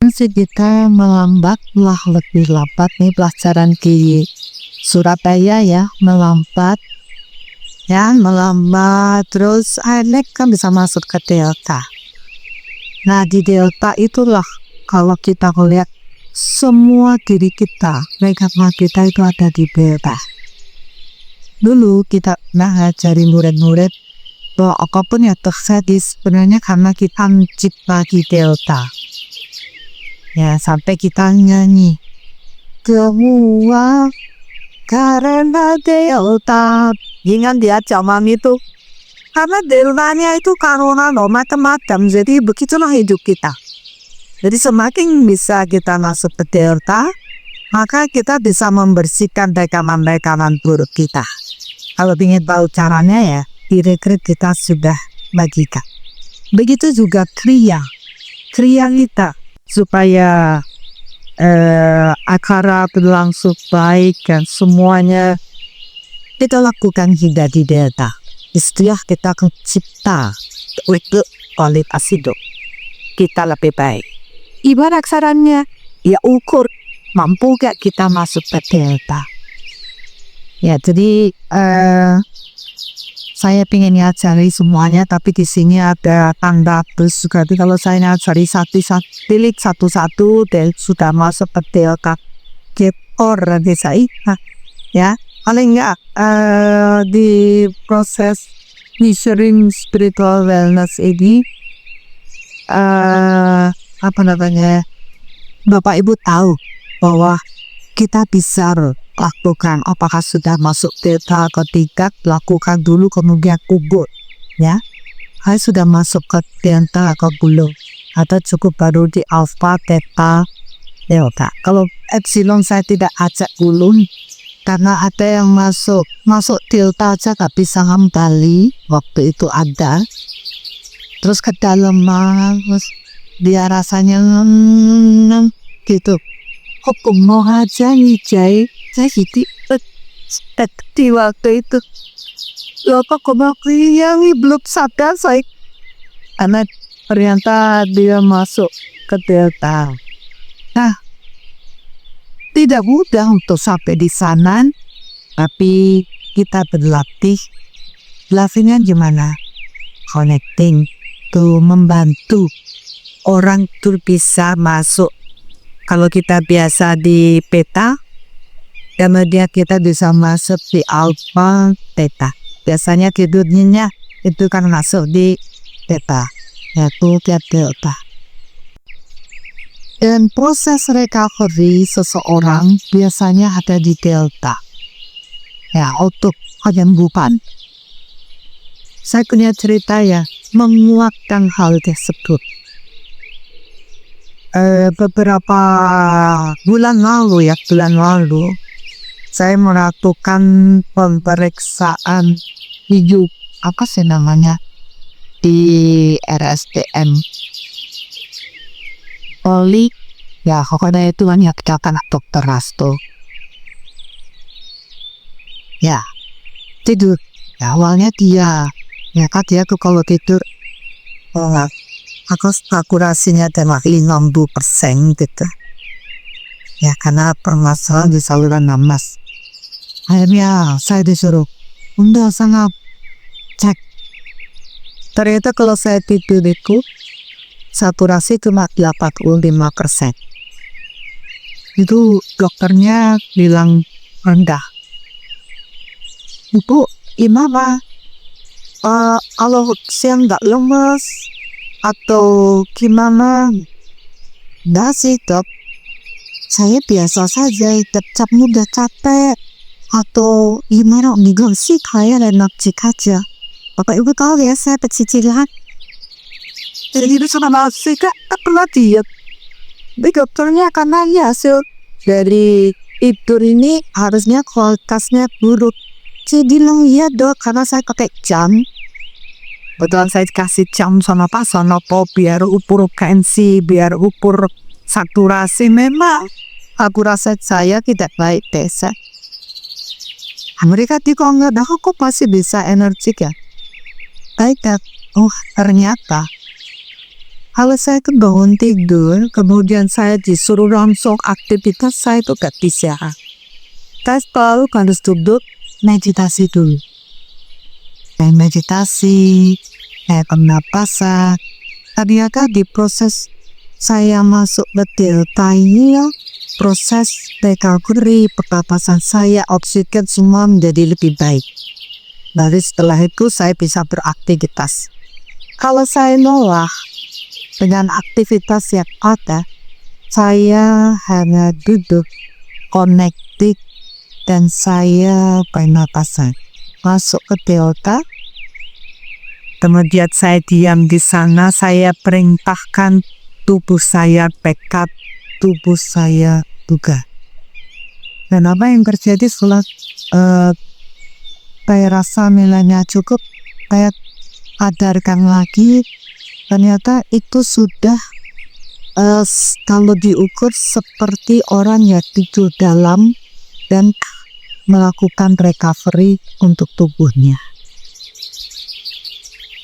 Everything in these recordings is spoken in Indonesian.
sih kita melambatlah lebih lambat nih pelajaran di Surabaya ya, melambat terus akhirnya kan bisa masuk ke Delta. Nah di Delta itulah kalau kita melihat semua diri kita, megama kita itu ada di Delta. Dulu kita ngajari murid-murid bahwa apapun yang terjadi sebenarnya karena kita mencipta di Delta. Ya sampai kita nyanyi semua karena Delta. Ingat dia zaman itu karena deltanya itu karena macam-macam, jadi begitulah hidup kita. Jadi semakin bisa kita masuk ke Delta, maka kita bisa membersihkan rekaman-rekaman buruk kita. Kalau ingin tahu caranya ya, di retreat kita sudah bagikan. Begitu juga kriya kita supaya acara berlangsung baik dan semuanya kita lakukan hingga di Delta. Istilah kita mencipta untuk kualitas hidup kita lebih baik. Ibarat sarannya, ya ukur mampu gak kita masuk ke Delta. Ya jadi saya pengen ngajari semuanya, tapi di sini ada tanda plus juga. Jadi kalau saya ngajari satu-satu dan sudah masuk ke Delta, nanti saya ya paling enggak di proses measuring spiritual wellness ini Bapak Ibu tahu bahwa kita bisa lakukan, apakah sudah masuk Delta ketiga, lakukan dulu kemudian kubur ya. Saya sudah masuk ke Delta atau belum, atau cukup baru di Alpha, Theta, Delta. Kalau Epsilon saya tidak ajak dulu karena ada yang masuk Delta aja gak bisa kembali. Waktu itu ada terus ke dalam, terus dia rasanya gitu. Kok mau aja ngijai saya gitu di waktu itu loh, kok yang belum sadar saya karena ternyata dia masuk ke Delta. Nah tidak mudah untuk sampai di sana, tapi kita berlatih. Latihnya gimana? Connecting, tuh membantu orang tuh bisa masuk. Kalau kita biasa di Theta, kemudian kita bisa masuk di Alpha, Theta. Biasanya tidurnya itu kan masuk di Theta, yaitu ke Delta. Dan proses recovery seseorang biasanya ada di Delta. Ya, untuk penyembuhan. Saya punya cerita ya, menguatkan hal tersebut. Beberapa bulan lalu, saya melakukan pemeriksaan hidup, apa sih namanya, di RSTM. Ya pokoknya itu kan yang dikatakan Dr. Rasto. Ya tidur ya, awalnya dia tuh kalau tidur akurasinya adalah 60% gitu ya, karena permasalahan di saluran nafas. Akhirnya saya disuruh untuk sangat cek. Ternyata kalau saya tidur itu saturasi cuma 85%. Itu dokternya bilang rendah. Ibu, gimana? Kalau siang nggak lemes atau gimana? Nggak sih dok, saya biasa saja, tetap mudah capek atau gimana enggak sih, kayak energi aja. Bapak Ibu tahu ya, saya pecicilan. Jadi itu sama masih kak pernah diet. Tapi dokternya karena ya hasil dari tidur ini harusnya kualitasnya buruk. Saya bilang iya dok, karena saya pakai jam. Betulan saya kasih jam sama Pak Sonopo biar ukur KNC, biar ukur saturasi. Memang akurasi saya tidak baik desa. Mereka kok nggak dah, kok masih bisa energik ya. Baik kan? Oh ternyata Kalau saya bangun tidur, kemudian saya disuruh langsung aktivitas, saya itu gak bisa. Saya selalu harus duduk meditasi dulu. Saya meditasi, saya pernapasan. Ternyata di proses saya masuk ke delta ini, proses recovery, pernapasan saya, oksigen semua menjadi lebih baik. Dari setelah itu saya bisa beraktivitas. Kalau saya nolak dengan aktivitas yang ada, saya hanya duduk, connected, dan saya pernapasan. Masuk ke delta, kemudian saya diam di sana, saya perintahkan tubuh saya backup, tubuh saya juga. Dan apa yang terjadi setelah saya rasa nilainya cukup, saya adarkan lagi, ternyata itu sudah kalau diukur seperti orang yang tidur dalam dan melakukan recovery untuk tubuhnya.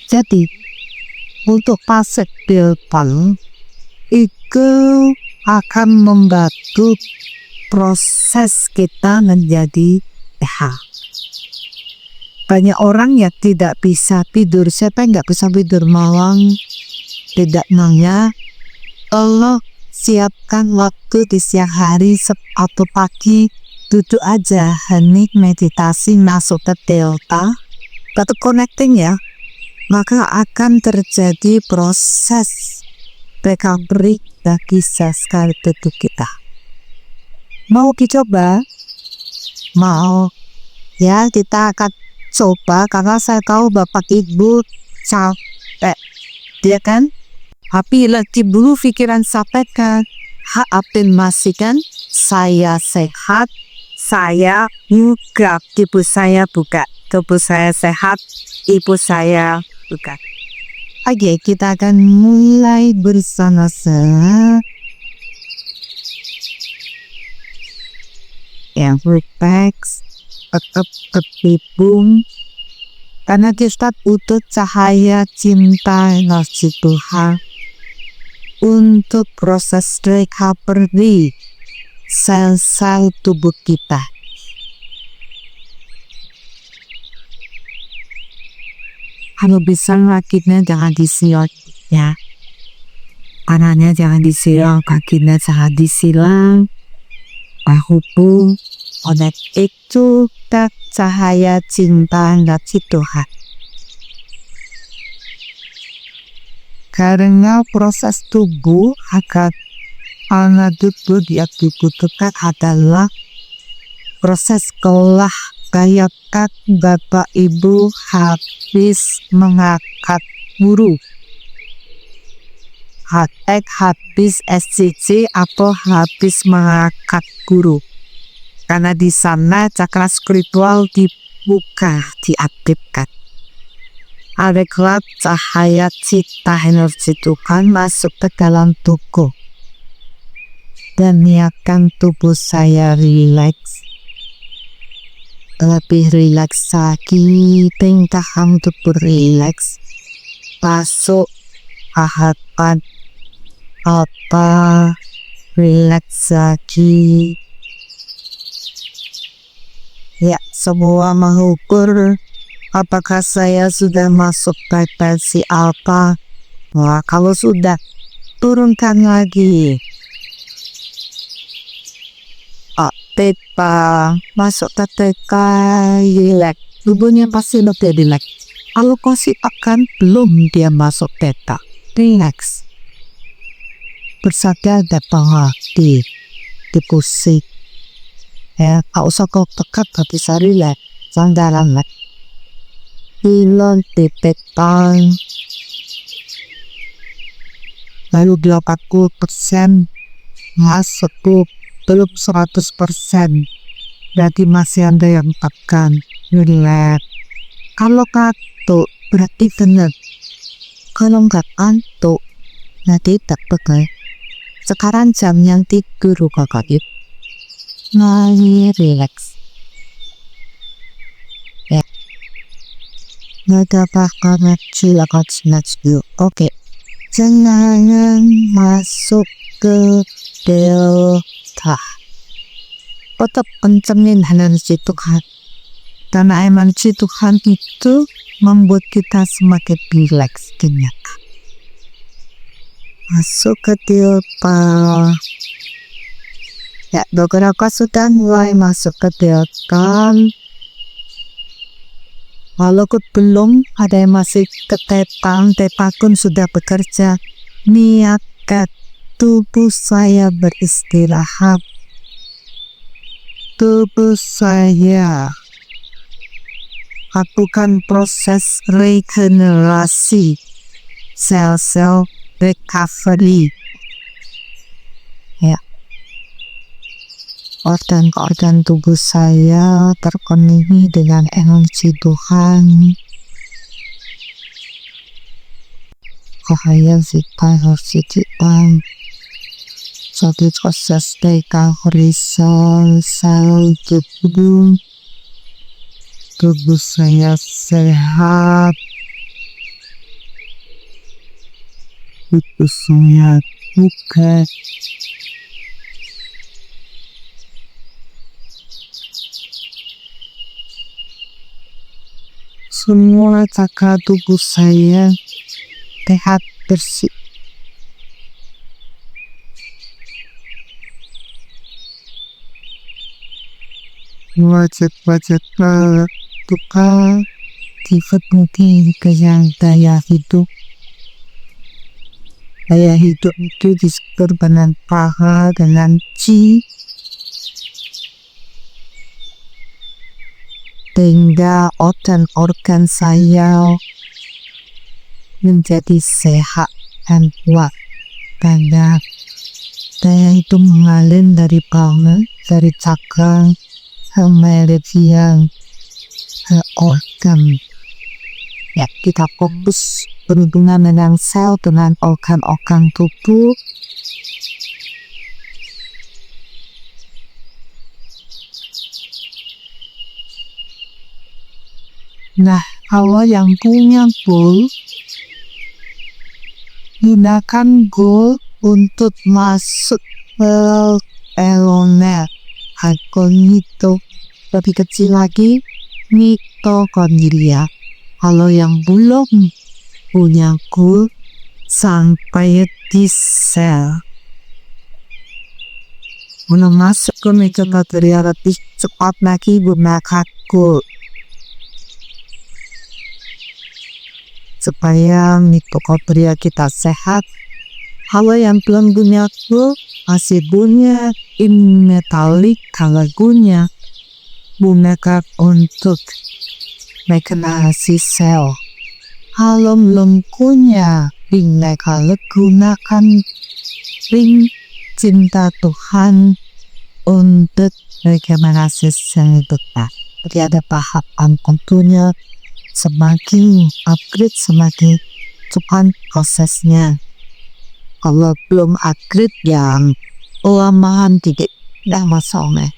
Jadi untuk fase delta itu akan membantu proses kita menjadi sehat. Banyak orang yang tidak bisa tidur. Siapa yang nggak bisa tidur malam? Tidak nanya. Allah siapkan waktu di siang hari atau pagi, duduk aja, hening meditasi, masuk ke delta, atau connecting ya, maka akan terjadi proses recovery bagi sel tubuh kita. Mau dicoba? Mau? Ya, kita akan coba karena saya tahu Bapak Ibu capek, dia kan? Tapi lagi dulu pikiran sampaikan, afirmasikan, saya sehat, saya buka, ibu saya buka, tubuh saya sehat, ibu saya buka. Oke, kita akan mulai bersama-sama. Yang relax, tetap ketimbung, karena kita butuh cahaya cinta energi Tuhan untuk proses recovery sel-sel tubuh kita. Kalau bisa kakinya jangan disilang ya, tangannya jangan disilang, kakinya jangan disilang, bahu pun oleh itu tak cahaya cinta energi Tuhan. Karena proses tubuh agar anak tubuh yang dibutuhkan adalah proses kelah kayak Bapak Ibu habis mengangkat guru, habis SCC atau habis mengangkat guru. Karena di sana cakra spiritual dibuka, diaktifkan. Ada kelab cahaya cita energi Tuhan masuk ke dalam tubuh dan niatkan tubuh saya rileks, lebih rileks lagi, tingkahkan tubuh rileks, masuk harapan apa rileks lagi. Ya, semua mengukur apakah saya sudah masuk frekuensi apa. Wah, kalau sudah, turunkan lagi. Teta, masuk ke teta, relax. Tubuhnya pasti lebih relax. Kalau kasih akan belum dia masuk teta, relax. Bersadar datang hati, dipusik. Ya, tak usah kau tekat, tak bisa relax. Sandaran relax. Hilon dipetan lalu 80% masuk, belum 100%, berarti masih ada yang tekan. Relax. Kalau kantuk berarti benar, kalau nggak kantuk nanti tak pegal. Sekarang jam yang tidur kakak itu lagi relax. Nggak ada apa-apa, chill. Oke, Jangan masuk ke delta. Tetap kencengin energi Tuhan. Karena energi Tuhan itu membuat kita semakin rileks, kenyang. Masuk ke delta. Ya, beberapa sudah mulai masuk ke delta. Walaupun belum, ada yang masih ketepan, tepakun sudah bekerja. Niatkan tubuh saya beristirahat. Tubuh saya lakukan proses regenerasi, sel-sel recovery. Ya, organ-organ tubuh saya terpenuhi dengan energi Tuhan. Cahaya zita energi Tuhan. Suatu proses recovery sel tubuh saya sehat, tubuh saya bukan. Semua cakra tubuh saya sehat bersih. Wajib-wajib tukar dipenuhi dengan daya hidup. Daya hidup itu disebut dengan paha, dengan chi, sehingga organ-organ saya menjadi sehat dan kuat. Karena daya itu mengalir dari bawah, dari cakra meridian organ. Ya, kita fokus berhubungan dengan sel, dengan organ-organ tubuh. Nah, kalau yang punya goal, gunakan goal untuk masuk ke elemen kognito. Lebih kecil lagi, mitokondria. Kalau yang belum punya goal, sampai di sel. Untuk masuk ke mitokondria lebih cepat lagi, gunakan goal. Supaya mitokondria kita sehat. Kalau yang belum punya goal, masih punya metalik, kalau punya gunakan untuk regenerasi sel. Kalau belum punya kalau gunakan ring cinta Tuhan untuk regenerasi sel kita. Jadi ada tahapan, tentunya semakin upgrade semakin cepat prosesnya. Kalau belum upgrade yang lamahan tidak masalah.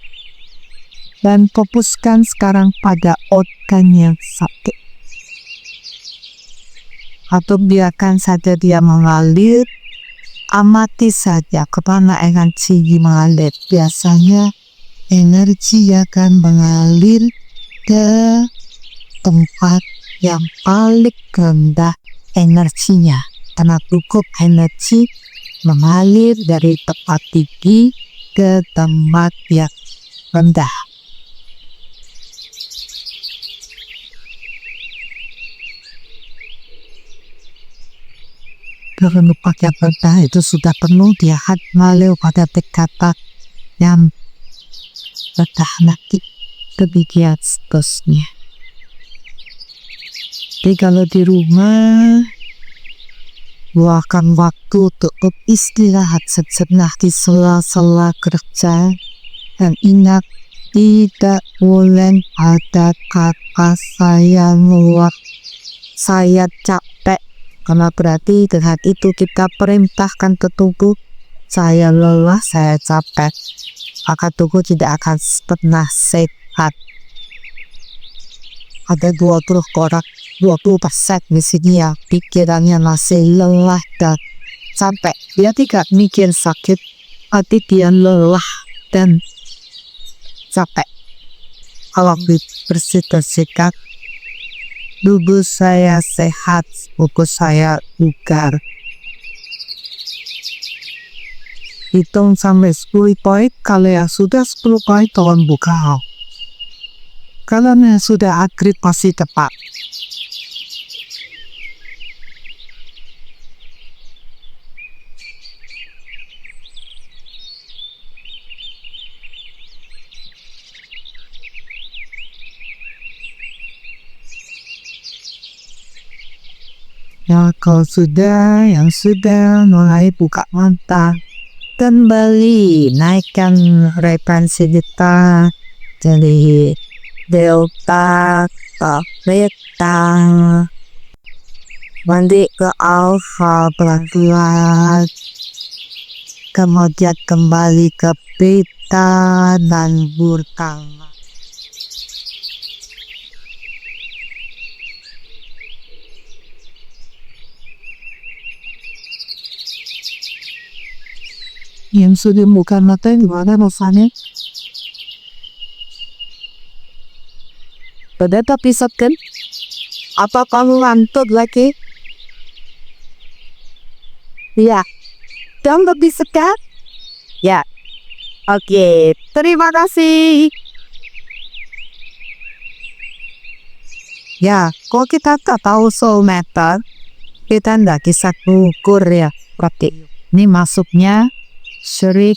Dan fokuskan sekarang pada organ yang sakit. Atau biarkan saja dia mengalir, amati saja kemana energi mengalir. Biasanya energi akan mengalir ke tempat yang paling rendah energinya. Karena cukup energi mengalir dari tempat tinggi ke tempat yang rendah. Karena pakai rendah itu sudah penuh, dia mengalir pada tingkatan yang rendah lagi. Demikian seterusnya. Jadi kalau di rumah, luangkan waktu untuk istirahat sejenak di sela-sela kerja. Dan ingat, tidak boleh ada kata saya lelah, saya capek. Karena berarti dengan itu kita perintahkan ke tubuh, saya lelah, saya capek. Maka tubuh tidak akan pernah sehat. Ada 20 orang 20% di sini ya, pikirannya masih lelah dan sampai dia tidak mikir sakit, tapi dia lelah dan capek. Kalau bersih-bersihkan, tubuh saya sehat, buku saya bugar. Hitung sampai 10 poin, kalau yang sudah 10 poin tolong buka. Kalau yang sudah agrit pasti tepat. Ya, kalau sudah, yang sudah mulai buka mata, kembali naikkan referensi kita dari delta ke beta, nanti ke alpha pelan-pelan, kemudian kembali ke beta dan burkang. Yang sudah buka mata gimana rasanya? Pada tapi kan? Apa kamu ngantuk lagi? Ya, kamu lebih sekat? Ya, oke, terima kasih. Ya, kok kita tak tahu soal meter, kita nggak bisa ukur ya, berarti ini masuknya Syirik